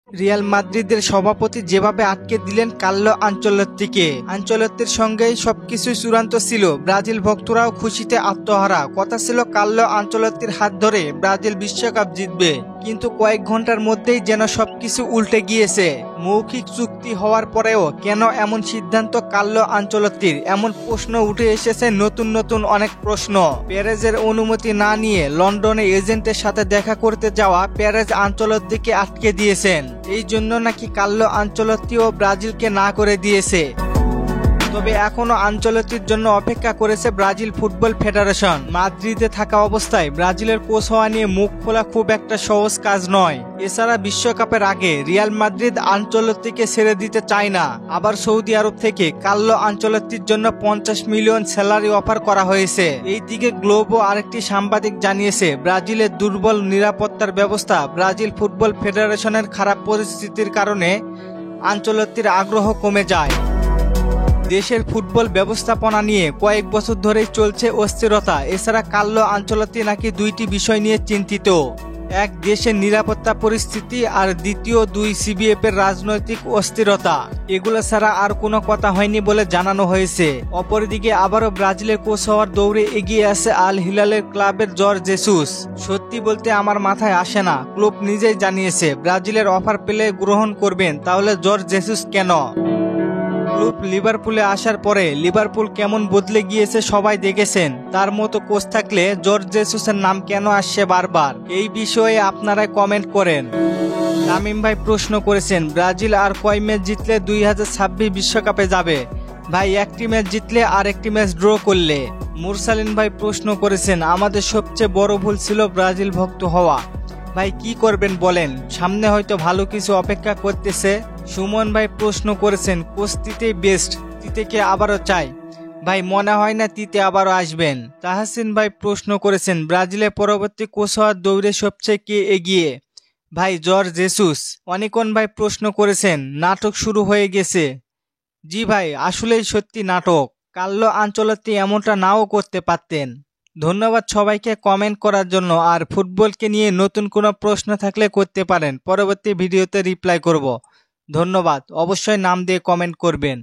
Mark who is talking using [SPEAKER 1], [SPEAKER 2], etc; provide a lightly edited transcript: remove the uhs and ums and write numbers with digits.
[SPEAKER 1] Real মাদ্রিদের সভাপতি যেভাবে আটকে দিলেন কার্লো আনচেলত্তিকে, আনচেলত্তির সঙ্গেই সবকিছু চূড়ান্ত ছিল। ব্রাজিল ভক্তরাও খুশিতে আত্মহারা। কথা ছিল কার্লো আনচেলত্তির হাত ধরে ব্রাজিল বিশ্বকাপ জিতবে, কিন্তু কয়েক ঘন্টার মধ্যেই যেন সবকিছু উল্টে গিয়েছে। মৌখিক চুক্তি হওয়ার পরেও কেন এমন সিদ্ধান্ত কার্লো আনচেলত্তির? এমন প্রশ্ন উঠে এসেছে, নতুন নতুন অনেক প্রশ্ন। পেরেজের অনুমতি না নিয়ে লন্ডনে এজেন্টের সাথে দেখা করতে যাওয়া পেরেজ আনচেলত্তিকে আটকে দিয়েছেন। এই জন্য নাকি কার্লো আনচেলত্তিও ব্রাজিলকে না করে দিয়েছে। তবে এখনো আনচেলত্তির জন্য অপেক্ষা করেছে ব্রাজিল ফুটবল ফেডারেশন। মাদ্রিদে থাকা অবস্থায় ব্রাজিলের কোচ হওয়া নিয়ে মুখ খোলা খুব একটা সহজ কাজ নয়। এছাড়া বিশ্বকাপের আগে রিয়াল মাদ্রিদ আনচেলত্তিকে ছেড়ে দিতে চায় না। আবার সৌদি আরব থেকে কার্লো আনচেলত্তির জন্য 50 মিলিয়ন স্যালারি অফার করা হয়েছে। এইদিকে গ্লোবো আরেকটি সাংবাদিক জানিয়েছে, ব্রাজিলের দুর্বল নিরাপত্তার ব্যবস্থা, ব্রাজিল ফুটবল ফেডারেশনের খারাপ পরিস্থিতির কারণে আনচেলত্তির আগ্রহ কমে যায়। দেশের ফুটবল ব্যবস্থাপনা নিয়ে কয়েক বছর ধরেই চলছে অস্থিরতা। এছাড়া কার্লো আনচেলত্তি নাকি দুইটি বিষয় নিয়ে চিন্তিত। এক, দেশের নিরাপত্তা পরিস্থিতি, আর দ্বিতীয় সিবিএফ এর রাজনৈতিক অস্থিরতা। এগুলো ছাড়া আর কোনো কথা হয়নি বলে জানানো হয়েছে। অপরদিকে আবারও ব্রাজিলের কোচ হওয়ার দৌড়ে এগিয়ে আছে আল হিলালের ক্লাবের জর্জ জেসুস। সত্যি বলতে আমার মাথায় আসে না, ক্লাব নিজেই জানিয়েছে ব্রাজিলের অফার পেলে গ্রহণ করবেন, তাহলে জর্জ জেসুস কেন? ক্লাব লিভারপুলে আসার পরে লিভারপুল কেমন বদলে গিয়েছে সবাই দেখেছেন। তার মতো কোচ থাকলে জর্জ জেসুসের নাম কেন আসছে বারবার? এই বিষয়ে আপনারা কমেন্ট করেন। তামিম ভাই প্রশ্ন করেছেন, ব্রাজিল আর কয় ম্যাচ জিতলে 2026 বিশ্বকাপে যাবে? ভাই, একটি ম্যাচ জিতলে আর একটি ম্যাচ ড্র করলে। মুরসালিন ভাই প্রশ্ন করেছেন, আমাদের সবচেয়ে বড় ভুল ছিল ব্রাজিল ভক্ত হওয়া। ভাই, কি করবেন বলেন, সামনে হয়তো ভালো কিছু অপেক্ষা করতেছে। সুমন ভাই প্রশ্ন করেছেন, কোচ তিতেই বেস্ট, তিতেকে আবারও চাই। ভাই, মনে হয় না তিতে আবারও আসবেন। তাহসিন ভাই প্রশ্ন করেছেন, ব্রাজিলের পরবর্তী কোচ হওয়ার দৌড়ে সবচেয়ে কে এগিয়ে? ভাই, জর্জ জেসুস। অনিকন ভাই প্রশ্ন করেছেন, নাটক শুরু হয়ে গেছে। জি ভাই, আসলেই সত্যি নাটক। কার্লো আনচেলত্তি এমনটা নাও করতে পারতেন। ধন্যবাদ সবাইকে কমেন্ট করার জন্য। আর ফুটবলকে নিয়ে নতুন কোনো প্রশ্ন থাকলে করতে পারেন, পরবর্তী ভিডিওতে রিপ্লাই করব। ধন্যবাদ। অবশ্যই নাম দিয়ে কমেন্ট করবেন।